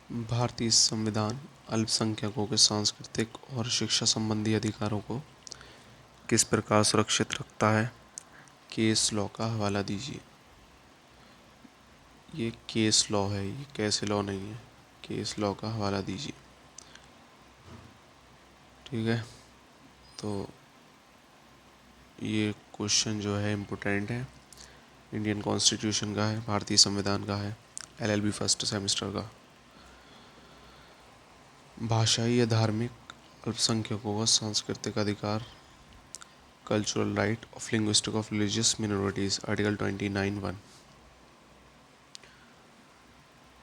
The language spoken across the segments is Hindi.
भारतीय संविधान अल्पसंख्यकों के सांस्कृतिक और शिक्षा संबंधी अधिकारों को किस प्रकार सुरक्षित रखता है? केस लॉ का हवाला दीजिए। ये केस लॉ है, ये कैसे लॉ नहीं है। केस लॉ का हवाला दीजिए। ठीक है, तो ये क्वेश्चन जो है इम्पोर्टेंट है। इंडियन कॉन्स्टिट्यूशन का है, भारतीय संविधान का है, एलएलबी फर्स्ट सेमेस्टर का। भाषाई या धार्मिक अल्पसंख्यकों का सांस्कृतिक अधिकार, cultural right of linguistic of religious minorities, article 29(1).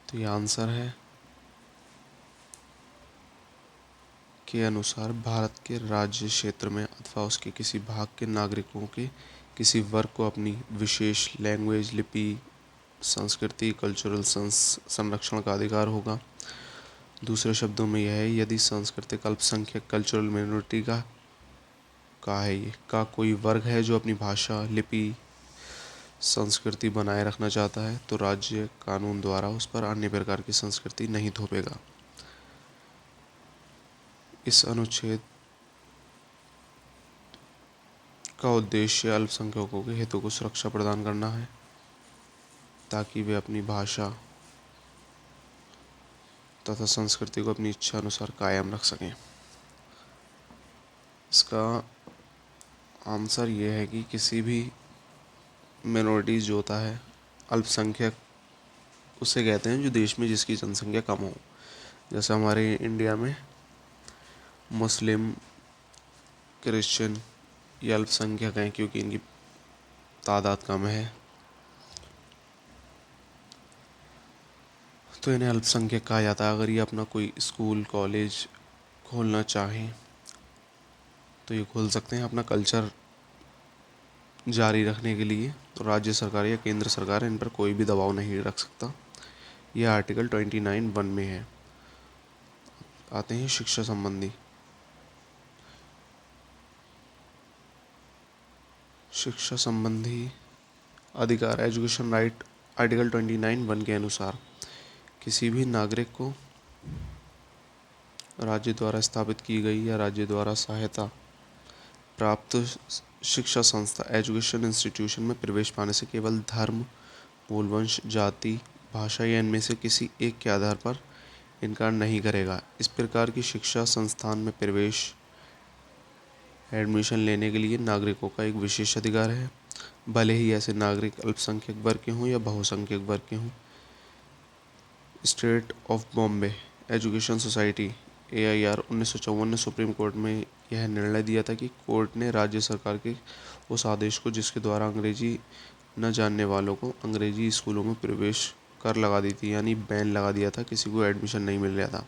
तो ये आंसर है के अनुसार भारत के राज्य क्षेत्र में अथवा उसके किसी भाग के नागरिकों के किसी वर्ग को अपनी विशेष लैंग्वेज, लिपि, संस्कृति, कल्चरल संरक्षण का अधिकार होगा। दूसरे शब्दों में यह है, यदि सांस्कृतिक अल्पसंख्यक कल्चरल मिनोरिटी का है, ये का कोई वर्ग है जो अपनी भाषा, लिपि, संस्कृति बनाए रखना चाहता है, तो राज्य कानून द्वारा उस पर अन्य प्रकार की संस्कृति नहीं थोपेगा। इस अनुच्छेद का उद्देश्य अल्पसंख्यकों के हितों को सुरक्षा प्रदान करना है, ताकि वे अपनी भाषा तथा संस्कृति को अपनी इच्छा अनुसार कायम रख सकें। इसका आंसर ये है कि किसी भी मिनोरिटीज़ जो होता है, अल्पसंख्यक उसे कहते हैं जो देश में जिसकी जनसंख्या कम हो। जैसे हमारे इंडिया में मुस्लिम, क्रिश्चियन ये अल्पसंख्यक हैं क्योंकि इनकी तादाद कम है, तो इन्हें अल्पसंख्यक कहा जाता है। अगर ये अपना कोई स्कूल, कॉलेज खोलना चाहें तो ये खोल सकते हैं अपना कल्चर जारी रखने के लिए। तो राज्य सरकार या केंद्र सरकार इन पर कोई भी दबाव नहीं रख सकता। यह आर्टिकल 29(1) में है। आते हैं शिक्षा संबंधी। शिक्षा संबंधी अधिकार, एजुकेशन राइट, आर्टिकल 29(1) के अनुसार किसी भी नागरिक को राज्य द्वारा स्थापित की गई या राज्य द्वारा सहायता प्राप्त शिक्षा संस्था, एजुकेशन इंस्टीट्यूशन में प्रवेश पाने से केवल धर्म, मूल वंश, जाति, भाषा या इनमें से किसी एक के आधार पर इनकार नहीं करेगा। इस प्रकार की शिक्षा संस्थान में प्रवेश, एडमिशन लेने के लिए नागरिकों का एक विशेष अधिकार है, भले ही ऐसे नागरिक अल्पसंख्यक वर्ग के हों या बहुसंख्यक वर्ग के हों। State of Bombay education society AIR 1954 ने सुप्रीम कोर्ट में यह निर्णय दिया था कि कोर्ट ने राज्य सरकार के उस आदेश को जिसके द्वारा अंग्रेजी न जानने वालों को अंग्रेजी स्कूलों में प्रवेश कर लगा दी थी, यानी बैन लगा दिया था, किसी को एडमिशन नहीं मिल रहा था,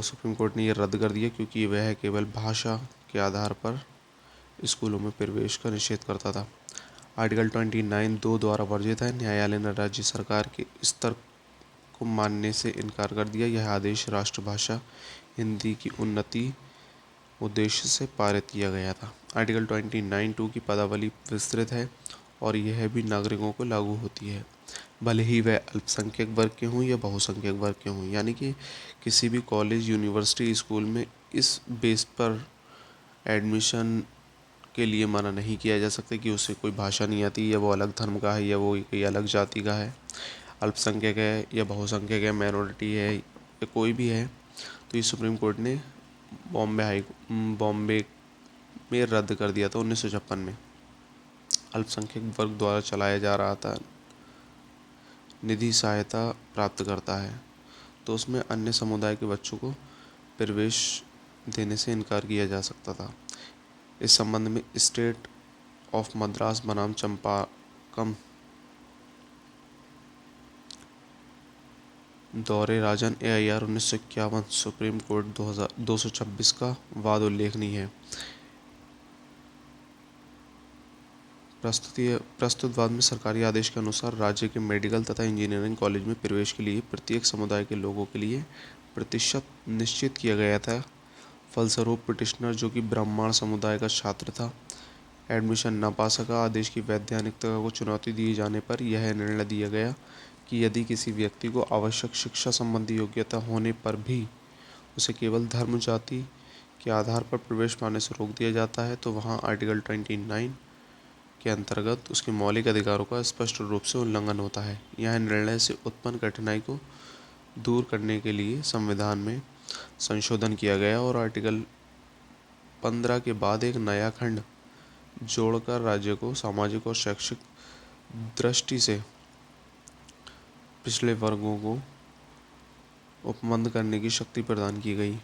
सुप्रीम कोर्ट ने यह रद्द कर दिया क्योंकि वह केवल भाषा के आधार पर स्कूलों में प्रवेश का निषेध करता था। आर्टिकल 29(2) द्वारा वर्जित है। न्यायालय ने राज्य सरकार के स्तर को मानने से इनकार कर दिया। यह आदेश राष्ट्रभाषा हिंदी की उन्नति उद्देश्य से पारित किया गया था। आर्टिकल 29(2) की पदावली विस्तृत है और यह भी नागरिकों को लागू होती है, भले ही वह अल्पसंख्यक वर्ग के हों या बहुसंख्यक वर्ग के हों। यानी कि किसी भी कॉलेज, यूनिवर्सिटी, स्कूल में इस बेस पर एडमिशन के लिए मना नहीं किया जा सकता कि उसे कोई भाषा नहीं आती, या वो अलग धर्म का है, या वो कोई अलग जाति का है, अल्पसंख्यक है या बहुसंख्यक है, माइनॉरिटी है या कोई भी है। तो ये सुप्रीम कोर्ट ने बॉम्बे में रद्द कर दिया था 1956 में। अल्पसंख्यक वर्ग द्वारा चलाया जा रहा था निधि सहायता प्राप्त करता है, तो उसमें अन्य समुदाय के बच्चों को प्रवेश देने से इनकार किया जा सकता था। इस संबंध में स्टेट ऑफ मद्रास बनाम चंपाकम दौरे राजन AIR 1951 सुप्रीम कोर्ट 226 का वाद उल्लेखनीय है। प्रस्तुत वाद में सरकारी आदेश के अनुसार राज्य के मेडिकल तथा इंजीनियरिंग कॉलेज में प्रवेश के लिए प्रत्येक समुदाय के लोगों के लिए प्रतिशत निश्चित किया गया था। फलस्वरूप पिटिशनर, जो कि ब्राह्मण समुदाय का छात्र था, एडमिशन न पा सका। आदेश की वैधानिकता को चुनौती दिए जाने पर यह निर्णय दिया गया कि यदि किसी व्यक्ति को आवश्यक शिक्षा संबंधी योग्यता होने पर भी उसे केवल धर्म जाति के आधार पर प्रवेश पाने से रोक दिया जाता है तो वहाँ आर्टिकल 29 के अंतर्गत उसके मौलिक अधिकारों का स्पष्ट रूप से उल्लंघन होता है। यह निर्णय से उत्पन्न कठिनाई को दूर करने के लिए संविधान में संशोधन किया गया और आर्टिकल 15 के बाद एक नया खंड जोड़कर राज्य को सामाजिक और शैक्षिक दृष्टि से पिछड़े वर्गों को उपमन्य करने की शक्ति प्रदान की गई।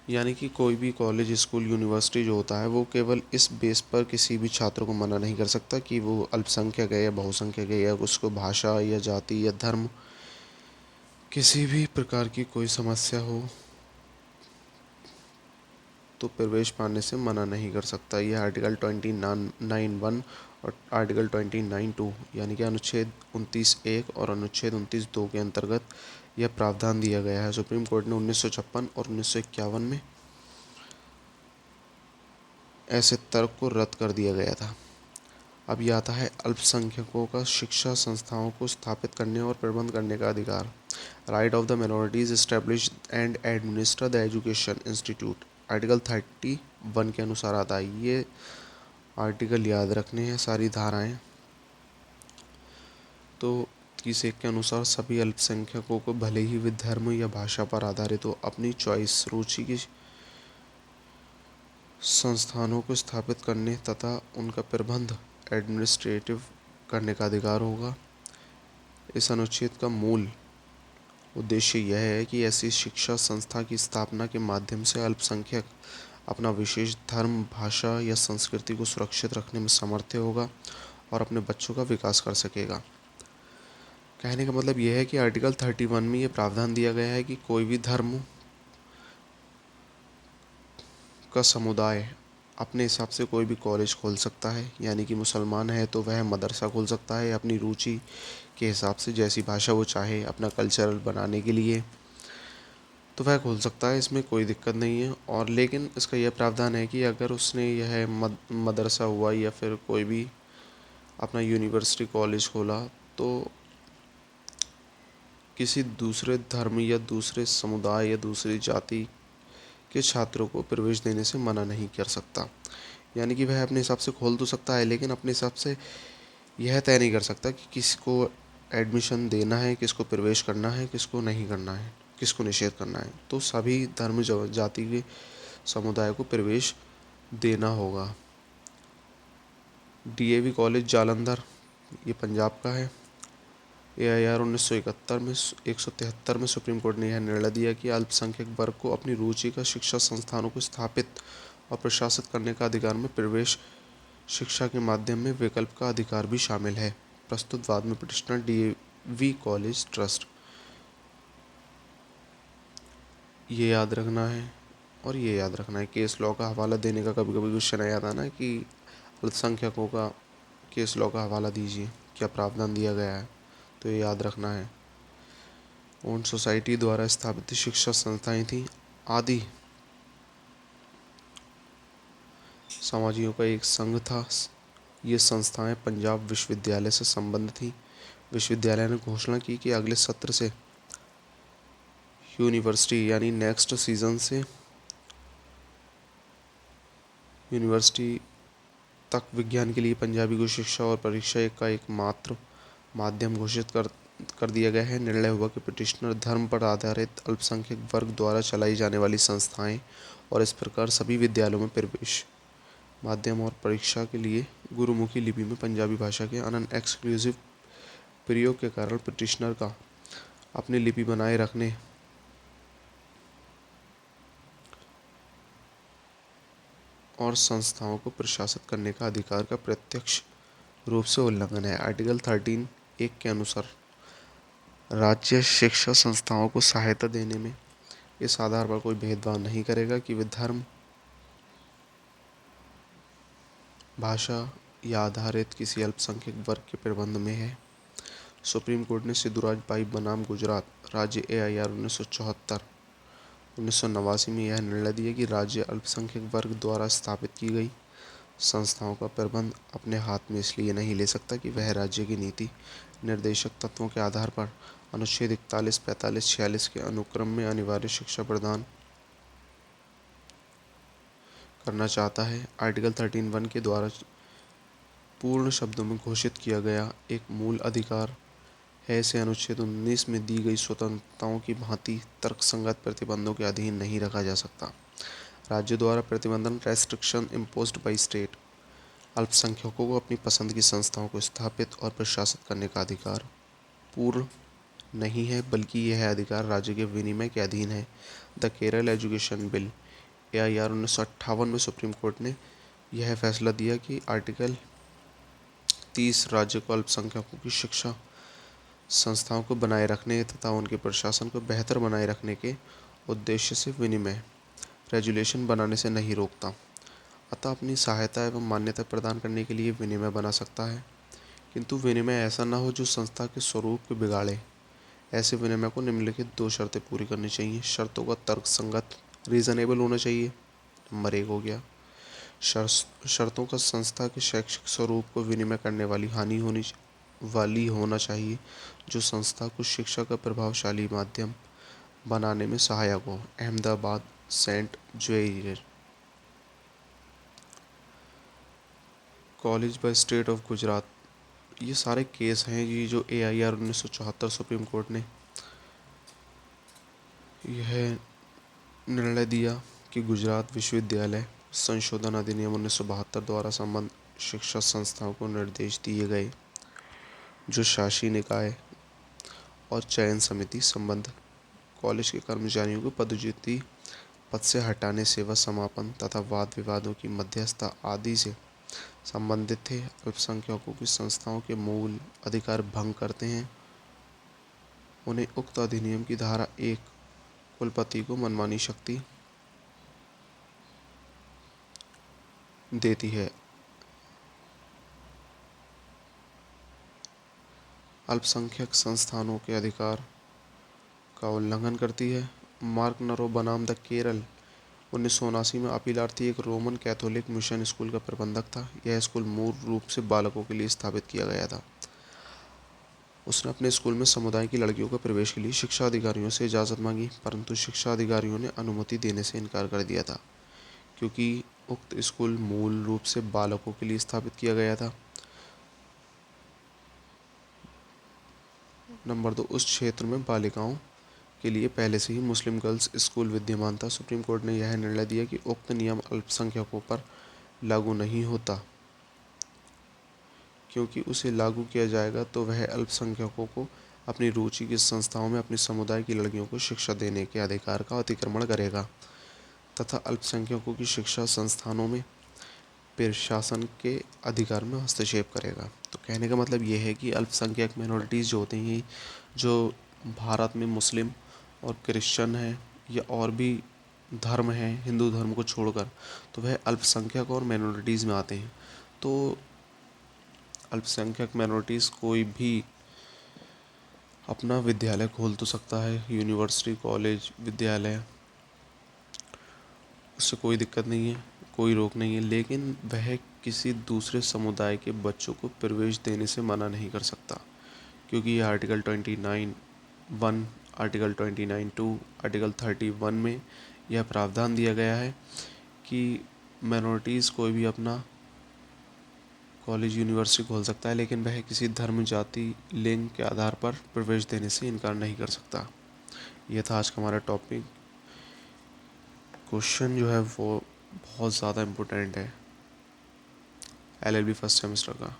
यानी कि कोई भी कॉलेज, स्कूल, यूनिवर्सिटी जो होता है वो केवल इस बेस पर किसी भी छात्र को मना नहीं कर सकता कि वो अल्पसंख्यक है या बहुसंख्यक है या उसको भाषा या जाति या धर्म किसी भी प्रकार की कोई समस्या हो तो प्रवेश पाने से मना नहीं कर सकता। यह आर्टिकल 29(1) और आर्टिकल 29(2) यानी कि अनुच्छेद 29(1) और अनुच्छेद 29(2) के अंतर्गत यह प्रावधान दिया गया है। सुप्रीम कोर्ट ने 1956 और 1951 में ऐसे तर्क को रद्द कर दिया गया था। अब यह आता है अल्पसंख्यकों का शिक्षा संस्थाओं को स्थापित करने और प्रबंध करने का अधिकार। Right of the minorities establish and administer the education institute article 31 के अनुसार आता है। ये आर्टिकल याद रखने हैं, सारी धाराएं। तो 31 के अनुसार सभी अल्पसंख्यकों को भले ही वे धर्म या भाषा पर आधारित हो अपनी चॉइस रुचि की संस्थानों को स्थापित करने तथा उनका प्रबंध एडमिनिस्ट्रेटिव करने का अधिकार होगा। इस अनुच्छेद का मूल उद्देश्य यह है कि ऐसी शिक्षा संस्था की स्थापना के माध्यम से अल्पसंख्यक अपना विशेष धर्म, भाषा या संस्कृति को सुरक्षित रखने में समर्थ होगा और अपने बच्चों का विकास कर सकेगा। कहने का मतलब यह है कि आर्टिकल 31 में यह प्रावधान दिया गया है कि कोई भी धर्म का समुदाय अपने हिसाब से कोई भी कॉलेज खोल सकता है। यानी कि मुसलमान है तो वह मदरसा खोल सकता है अपनी रुचि के हिसाब से, जैसी भाषा वो चाहे अपना कल्चरल बनाने के लिए तो वह खोल सकता है, इसमें कोई दिक्कत नहीं है। और लेकिन इसका यह प्रावधान है कि अगर उसने यह मदरसा हुआ या फिर कोई भी अपना यूनिवर्सिटी कॉलेज खोला तो किसी दूसरे धर्म या दूसरे समुदाय या दूसरी जाति के छात्रों को प्रवेश देने से मना नहीं कर सकता। यानी कि वह अपने हिसाब से खोल तो सकता है लेकिन अपने हिसाब से यह तय नहीं कर सकता कि किसको एडमिशन देना है, किसको प्रवेश करना है, किसको नहीं करना है, किसको निषेध करना है। तो सभी धर्म जाति के समुदाय को प्रवेश देना होगा। डीएवी कॉलेज जालंधर ये पंजाब का है। AIR 1971 में 173 में सुप्रीम कोर्ट ने यह निर्णय दिया कि अल्पसंख्यक वर्ग को अपनी रुचि का शिक्षा संस्थानों को स्थापित और प्रशासित करने का अधिकार में प्रवेश शिक्षा के माध्यम में विकल्प का अधिकार भी शामिल है। प्रस्तुत वाद में पिटिशनर डीएवी कॉलेज ट्रस्ट, ये याद रखना है और ये याद रखना है। केस लॉ का हवाला देने का कभी कभी क्वेश्चन आया था ना कि अल्पसंख्यकों का केस लॉ का हवाला दीजिए, क्या प्रावधान दिया गया है, तो ये याद रखना है। ओन सोसाइटी द्वारा स्थापित शिक्षा संस्थाएं थी। आदि समाजियों का एक संघ था। ये संस्थाएं पंजाब विश्वविद्यालय से संबंध थी। विश्वविद्यालय ने घोषणा की कि अगले सत्र से यूनिवर्सिटी यानी नेक्स्ट सीजन से यूनिवर्सिटी तक विज्ञान के लिए पंजाबी को शिक्षा और परीक्षा का एकमात्र माध्यम घोषित कर दिया गया है। निर्णय हुआ कि पिटिशनर धर्म पर आधारित अल्पसंख्यक वर्ग द्वारा चलाई जाने वाली संस्थाएं और इस प्रकार सभी विद्यालयों में प्रवेश माध्यम और परीक्षा के लिए गुरुमुखी लिपि में पंजाबी भाषा के अनन्य एक्सक्लूसिव प्रयोग के कारण पिटिशनर का अपनी लिपि बनाए रखने और संस्थाओं को प्रशासित करने का अधिकार का प्रत्यक्ष रूप से उल्लंघन है। आर्टिकल 13(1) के अनुसार राज्य शिक्षा संस्थाओं को सहायता देने में इस आधार पर कोई भेदभाव नहीं करेगा कि वे धर्म, भाषा या आधारित किसी अल्पसंख्यक वर्ग के प्रबंध में है। सुप्रीम कोर्ट ने सिद्धूराज भाई बनाम गुजरात राज्य AIR 1989 में यह निर्णय दिया कि राज्य अल्पसंख्यक वर्ग द्वारा स्थापित की गई संस्थाओं का प्रबंध अपने हाथ में इसलिए नहीं ले सकता कि वह राज्य की नीति निर्देशक तत्वों के आधार पर अनुच्छेद 41, 45, 46 के अनुक्रम में अनिवार्य शिक्षा प्रदान करना चाहता है। आर्टिकल 13(1) के द्वारा पूर्ण शब्दों में घोषित किया गया एक मूल अधिकार है, इसे अनुच्छेद 19 में दी गई स्वतंत्रताओं की भांति तर्कसंगत प्रतिबंधों के अधीन नहीं रखा जा सकता। राज्य द्वारा प्रतिबंधन रेस्ट्रिक्शन इम्पोज्ड बाई स्टेट अल्पसंख्यकों को अपनी पसंद की संस्थाओं को स्थापित और प्रशासित करने का अधिकार पूर्ण नहीं है, बल्कि यह अधिकार राज्य के विनिमय के अधीन है। The Kerala education bill AIR 1958 में सुप्रीम कोर्ट ने यह फैसला दिया कि आर्टिकल 30 राज्य को अल्पसंख्यकों की शिक्षा संस्थाओं को बनाए रखने तथा उनके प्रशासन को बेहतर बनाए रखने के उद्देश्य से विनिमय रेजुलेशन बनाने से नहीं रोकता, अतः अपनी सहायता एवं मान्यता प्रदान करने के लिए विनिमय बना सकता है, किंतु विनिमय ऐसा न हो जो संस्था के स्वरूप को बिगाड़े। ऐसे विनिमय को निम्नलिखित 2 शर्तें पूरी करनी चाहिए। शर्तों का तर्कसंगत रीजनेबल होना चाहिए। नंबर 1 हो गया। शर्तों का संस्था के शैक्षिक स्वरूप को विनिमय करने वाली होना चाहिए, जो संस्था को शिक्षा का प्रभावशाली माध्यम बनाने में सहायक हो। Ahmedabad Saint Xavier college by state of Gujarat, ये सारे केस हैं ये जो AIR 1974 सुप्रीम कोर्ट ने यह निर्णय दिया कि गुजरात विश्वविद्यालय संशोधन अधिनियम 1972 द्वारा संबद्ध शिक्षा संस्थाओं को निर्देश दिए गए, जो शासी निकाय और चयन समिति संबंध कॉलेज के कर्मचारियों को पदोन्नति, पद से हटाने, सेवा समापन तथा वाद विवादों की मध्यस्थता आदि से संबंधित थे, अल्पसंख्यकों की संस्थाओं के मूल अधिकार भंग करते हैं। उन्हें उक्त अधिनियम की धारा 1 कुलपति को मनमानी शक्ति देती है। अल्पसंख्यक संस्थानों के अधिकार का उल्लंघन करती है। मार्क नरो बनाम द केरल 1979 में अपीलार्थी एक रोमन कैथोलिक मिशन स्कूल का प्रबंधक था। यह स्कूल मूल रूप से बालकों के लिए स्थापित किया गया था। उसने अपने स्कूल में समुदाय की लड़कियों के प्रवेश के लिए शिक्षा अधिकारियों से इजाज़त मांगी, परंतु शिक्षा अधिकारियों ने अनुमति देने से इनकार कर दिया था, क्योंकि उक्त स्कूल मूल रूप से बालकों के लिए स्थापित किया गया था। नंबर 2, उस क्षेत्र में बालिकाओं के लिए पहले से ही मुस्लिम गर्ल्स स्कूल विद्यमान था। सुप्रीम कोर्ट ने यह निर्णय दिया कि उक्त नियम अल्पसंख्यकों पर लागू नहीं होता, क्योंकि उसे लागू किया जाएगा तो वह अल्पसंख्यकों को अपनी रुचि की संस्थाओं में अपनी समुदाय की लड़कियों को शिक्षा देने के अधिकार का अतिक्रमण करेगा तथा अल्पसंख्यकों की शिक्षा संस्थानों में प्रशासन के अधिकार में हस्तक्षेप करेगा। तो कहने का मतलब ये है कि अल्पसंख्यक माइनॉरिटीज़ जो होते हैं, जो भारत में मुस्लिम और क्रिश्चियन हैं या और भी धर्म हैं हिंदू धर्म को छोड़कर, तो वह अल्पसंख्यक और माइनॉरिटीज़ में आते हैं। तो अल्पसंख्यक माइनॉरिटीज़ कोई भी अपना विद्यालय खोल तो सकता है, यूनिवर्सिटी, कॉलेज, विद्यालय, उससे कोई दिक्कत नहीं है, कोई रोक नहीं है, लेकिन वह किसी दूसरे समुदाय के बच्चों को प्रवेश देने से मना नहीं कर सकता, क्योंकि यह आर्टिकल 29(1), आर्टिकल 29(2), आर्टिकल 31 में यह प्रावधान दिया गया है कि माइनॉरिटीज़ कोई भी अपना कॉलेज, यूनिवर्सिटी खोल सकता है, लेकिन वह किसी धर्म, जाति, लिंग के आधार पर प्रवेश देने से इनकार नहीं कर सकता। यह था आज का हमारा टॉपिक। क्वेश्चन जो है वो बहुत ज़्यादा इम्पोर्टेंट है LLB फर्स्ट सेमेस्टर का।